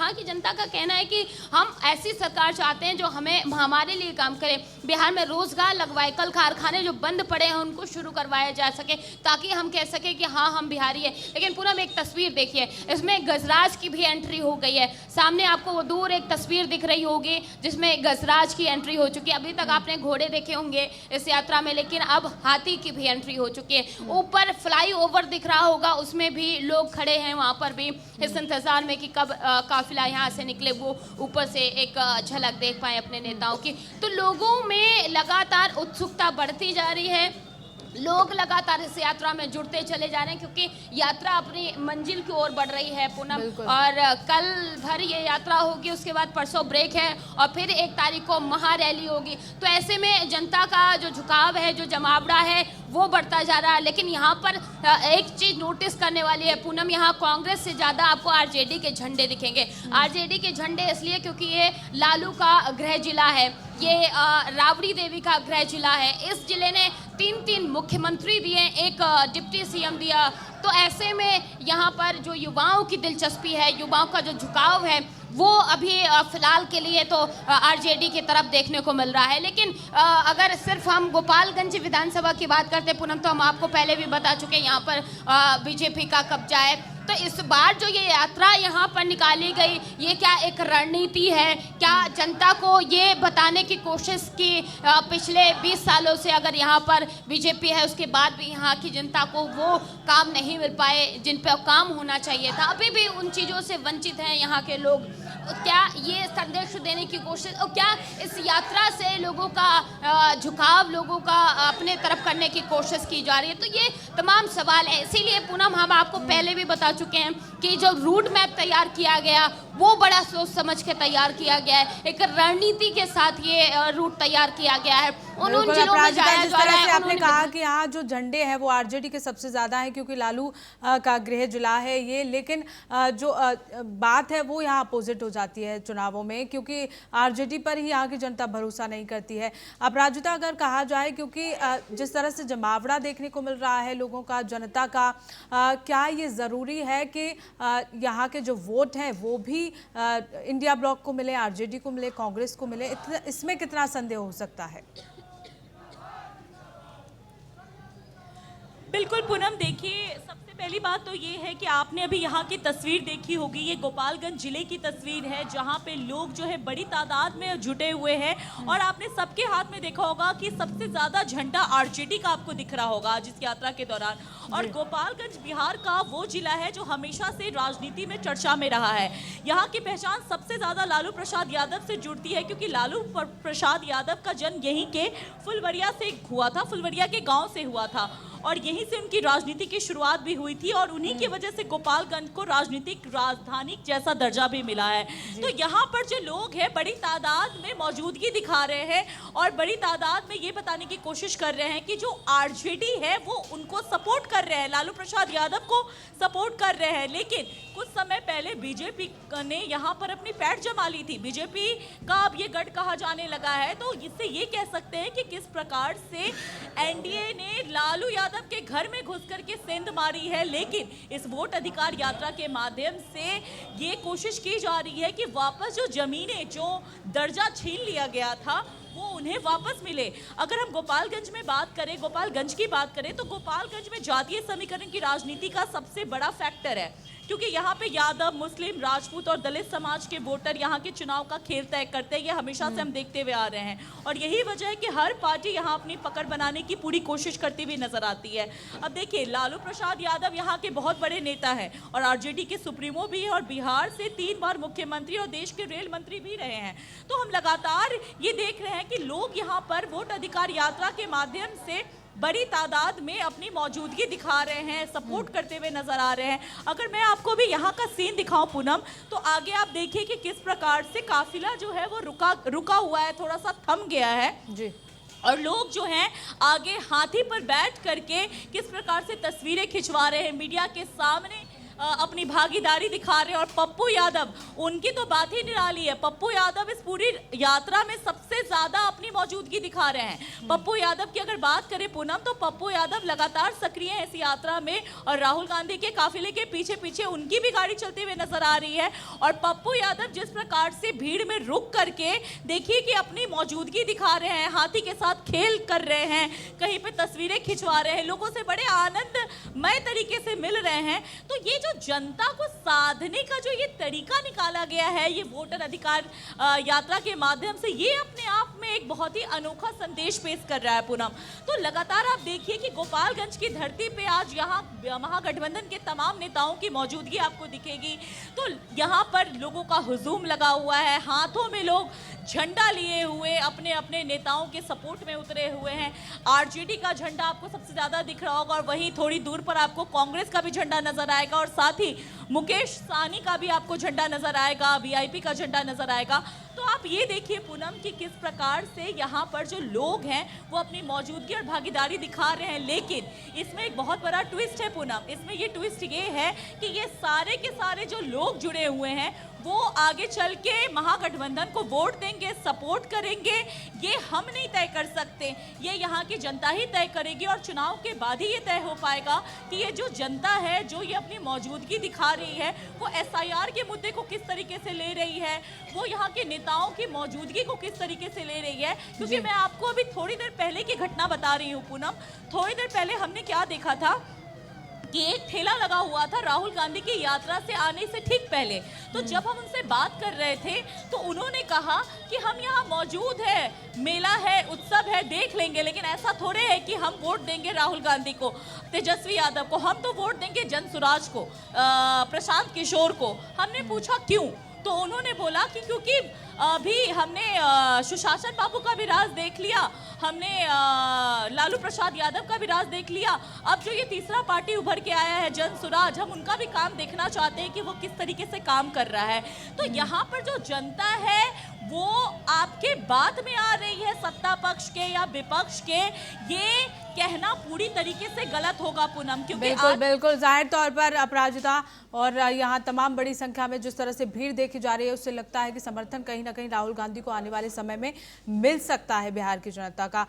यहाँ की जनता का कहना है कि हम ऐसी सरकार चाहते हैं जो हमारे लिए काम करे, बिहार में रोजगार लगवाए, कल कारखाने जो बंद पड़े हैं उनको शुरू करवाया जा सके, ताकि हम कह सके कि हाँ हम बिहारी है। लेकिन पूनम एक तस्वीर देखिए, इसमें गजराज की भी एंट्री हो गई है। सामने आपको वो दूर एक तस्वीर दिख रही होगी जिसमें गजराज की एंट्री हो चुकी है। अभी तक आपने घोड़े देखे होंगे इस यात्रा में, लेकिन अब हाथी की भी एंट्री हो चुकी है। ऊपर फ्लाईओवर दिख रहा होगा, उसमें भी लोग खड़े हैं, वहां पर भी इस इंतजार में कि कब काफिला यहाँ से निकले, वो ऊपर से एक झलक देख पाए अपने नेताओं की। तो लोगों में लगातार उत्सुकता बढ़ती जा रही है, लोग लगातार इस यात्रा में जुड़ते चले जा रहे हैं, क्योंकि यात्रा अपनी मंजिल की ओर बढ़ रही है पूनम। और कल भर ये यात्रा होगी, उसके बाद परसों ब्रेक है और फिर 1 तारीख को महारैली होगी। तो ऐसे में जनता का जो झुकाव है, जो जमावड़ा है, वो बढ़ता जा रहा है। लेकिन यहाँ पर एक चीज नोटिस करने वाली है पूनम, यहाँ कांग्रेस से ज्यादा आपको आरजेडी के झंडे दिखेंगे। आरजेडी के झंडे इसलिए क्योंकि ये लालू का गृह जिला है, ये राबड़ी देवी का गृह जिला है। इस जिले ने 3 मुख्यमंत्री दिए, एक डिप्टी सीएम दिया। तो ऐसे में यहाँ पर जो युवाओं की दिलचस्पी है, युवाओं का जो झुकाव है, वो अभी फिलहाल के लिए तो आरजेडी की तरफ देखने को मिल रहा है। लेकिन अगर सिर्फ हम गोपालगंज विधानसभा की बात करते पूनम, तो हम आपको पहले भी बता चुके हैं यहाँ पर बीजेपी का कब्जा है। तो इस बार जो ये यात्रा यहाँ पर निकाली गई, ये क्या एक रणनीति है? क्या जनता को ये बताने की कोशिश की पिछले 20 सालों से अगर यहाँ पर बीजेपी है, उसके बाद भी यहाँ की जनता को वो काम नहीं मिल पाए जिन पर काम होना चाहिए था, अभी भी उन चीज़ों से वंचित हैं यहाँ के लोग? क्या ये संदेश देने की कोशिश, और क्या इस यात्रा से लोगों का झुकाव, लोगों का अपने तरफ करने की कोशिश की जा रही है? तो ये तमाम सवाल है। इसीलिए पूनम हम आपको पहले भी बता चुके हैं कि जो रूट मैप तैयार किया गया वो बड़ा सोच समझ के तैयार किया गया है, एक रणनीति के साथ ये रूट तैयार किया गया है। उन जिलों में जाया जा रहा है। आपने कहा कि यहाँ जो झंडे हैं वो आरजेडी के सबसे ज्यादा हैं, क्योंकि लालू का गृह जिला है ये। लेकिन जो बात है वो यहाँ अपोजिट हो जाती है चुनावों में, क्योंकि आरजेडी पर ही यहाँ की जनता भरोसा नहीं करती है। अपराजिता, अगर कहा जाए, क्योंकि जिस तरह से जमावड़ा देखने को मिल रहा है लोगों का, जनता का, क्या ये जरूरी है कि यहाँ के जो वोट हैं वो भी इंडिया ब्लॉक को मिले, आरजेडी को मिले, कांग्रेस को मिले? इसमें कितना संदेह हो सकता है? बिल्कुल पूनम, देखिए सबसे पहली बात तो ये है कि आपने अभी यहाँ की तस्वीर देखी होगी, ये गोपालगंज जिले की तस्वीर है जहाँ पे लोग जो है बड़ी तादाद में जुटे हुए हैं। और आपने सबके हाथ में देखा होगा कि सबसे ज़्यादा झंडा आरजेडी का आपको दिख रहा होगा आज इस यात्रा के दौरान। और गोपालगंज बिहार का वो जिला है जो हमेशा से राजनीति में चर्चा में रहा है। यहाँ की पहचान सबसे ज़्यादा लालू प्रसाद यादव से जुड़ती है, क्योंकि लालू प्रसाद यादव का जन्म यहीं के फुलवरिया से हुआ था, फुलवरिया के गाँव से हुआ था, और यहीं से उनकी राजनीति की शुरुआत भी हुई थी। और उन्हीं की वजह से गोपालगंज को राजनीतिक राजधानी जैसा दर्जा भी मिला है। तो यहाँ पर जो लोग हैं बड़ी तादाद में मौजूदगी दिखा रहे हैं और बड़ी तादाद में ये बताने की कोशिश कर रहे हैं कि जो आरजेडी है वो उनको सपोर्ट कर रहे हैं, लालू प्रसाद यादव को सपोर्ट कर रहे हैं। लेकिन कुछ समय पहले बीजेपी ने यहाँ पर अपनी पैठ जमा ली थी, बीजेपी का अब ये गढ़ कहा जाने लगा है। तो इससे ये कह सकते हैं कि किस प्रकार से एनडीए ने लालू यादव के घर में घुस करके सेंध मारी है। लेकिन इस वोट अधिकार यात्रा के माध्यम से ये कोशिश की जा रही है कि वापस जो जमीनें, जो दर्जा छीन लिया गया था, वो उन्हें वापस मिले। अगर हम गोपालगंज में बात करें, गोपालगंज की बात करें, तो गोपालगंज में जातीय समीकरण की राजनीति का सबसे बड़ा फैक्टर है, क्योंकि यहाँ पे यादव, मुस्लिम, राजपूत और दलित समाज के वोटर यहाँ के चुनाव का खेल तय करते हैं। ये हमेशा से हम देखते हुए आ रहे हैं और यही वजह है कि हर पार्टी यहाँ अपनी पकड़ बनाने की पूरी कोशिश करती हुई नजर आती है। अब देखिए, लालू प्रसाद यादव यहाँ के बहुत बड़े नेता हैं और आरजेडी के सुप्रीमो भी हैं और बिहार से 3 बार मुख्यमंत्री और देश के रेल मंत्री भी रहे हैं। तो हम लगातार ये देख रहे हैं कि लोग यहाँ पर वोट अधिकार यात्रा के माध्यम से बड़ी तादाद में अपनी मौजूदगी दिखा रहे हैं, सपोर्ट करते हुए नजर आ रहे हैं। अगर मैं आपको भी यहाँ का सीन दिखाऊं पूनम, तो आगे आप देखिए कि किस प्रकार से काफिला जो है वो रुका हुआ है, थोड़ा सा थम गया है जी। और लोग जो हैं आगे हाथी पर बैठ करके किस प्रकार से तस्वीरें खिंचवा रहे हैं मीडिया के सामने। अपनी भागीदारी दिखा रहे हैं। और पप्पू यादव, उनकी तो बात ही निराली है। पप्पू यादव इस पूरी यात्रा में सबसे ज्यादा अपनी मौजूदगी दिखा रहे हैं। पप्पू यादव की अगर बात करें पूनम, तो पप्पू यादव लगातार सक्रिय है इस यात्रा में और राहुल गांधी के काफिले के पीछे पीछे उनकी भी गाड़ी चलती हुई नजर आ रही है। और पप्पू यादव जिस प्रकार से भीड़ में रुक करके देखिए कि अपनी मौजूदगी दिखा रहे हैं, हाथी के साथ खेल कर रहे हैं, कहीं पे तस्वीरें खिंचवा रहे हैं, लोगों से बड़े आनंदमय तरीके से मिल रहे हैं। तो ये जो जनता को साधने का जो ये तरीका निकाला गया है, ये वोटर अधिकार यात्रा के माध्यम से, ये अपने आप में एक बहुत ही अनोखा संदेश पेश कर रहा है पूनम। तो लगातार आप देखिए कि गोपालगंज की धरती पे आज यहाँ महागठबंधन के तमाम नेताओं की मौजूदगी आपको दिखेगी। तो यहाँ पर लोगों का हुजूम लगा हुआ है, हाथों में लोग झंडा लिए हुए अपने अपने नेताओं के सपोर्ट में उतरे हुए हैं। आरजेडी का झंडा आपको सबसे ज्यादा दिख रहा होगा और वहीं थोड़ी दूर पर आपको कांग्रेस का भी झंडा नजर आएगा और साथ ही मुकेश साहनी का भी आपको झंडा नजर आएगा, वीआईपी का झंडा नजर आएगा। तो आप ये देखिए पूनम कि किस प्रकार से यहाँ पर जो लोग हैं वो अपनी मौजूदगी और भागीदारी दिखा रहे हैं। लेकिन इसमें एक बहुत बड़ा ट्विस्ट है पूनम। इसमें ये ट्विस्ट ये है कि ये सारे के सारे जो लोग जुड़े हुए हैं वो आगे चल के महागठबंधन को वोट देंगे, सपोर्ट करेंगे, ये हम नहीं तय कर सकते, ये यहाँ की जनता ही तय करेगी। और चुनाव के बाद ही ये तय हो पाएगा कि ये जो जनता है जो ये अपनी मौजूदगी दिखा रही है वो एसआईआर के मुद्दे को किस तरीके से ले रही है, वो यहाँ के नेताओं की मौजूदगी को किस तरीके से ले रही है। क्योंकि मैं आपको अभी थोड़ी देर पहले की घटना बता रही हूँ पूनम। थोड़ी देर पहले हमने क्या देखा था कि एक ठेला लगा हुआ था राहुल गांधी की यात्रा से आने से ठीक पहले। तो जब हम उनसे बात कर रहे थे तो उन्होंने कहा कि हम यहाँ मौजूद है, मेला है, उत्सव है, देख लेंगे, लेकिन ऐसा थोड़े है कि हम वोट देंगे राहुल गांधी को, तेजस्वी यादव को, हम तो वोट देंगे जनसुराज को, प्रशांत किशोर को। हमने पूछा क्यों, तो उन्होंने बोला कि क्योंकि अभी हमने सुशासन बाबू का भी राज देख लिया, हमने लालू प्रसाद यादव का भी राज देख लिया, अब जो ये तीसरा पार्टी उभर के आया है जनसुराज, हम उनका भी काम देखना चाहते हैं कि वो किस तरीके से काम कर रहा है। तो यहाँ पर जो जनता है वो आपके बात में आ रही है, सत्ता पक्ष के या विपक्ष के, ये कहना पूरी तरीके से गलत होगा पूनम। क्योंकि बिल्कुल जाहिर तौर पर अपराजिता और यहाँ तमाम बड़ी संख्या में जिस तरह से भीड़ देखी जा रही है उससे लगता है कि समर्थन कहीं ना कहीं राहुल गांधी को आने वाले समय में मिल सकता है बिहार की जनता का।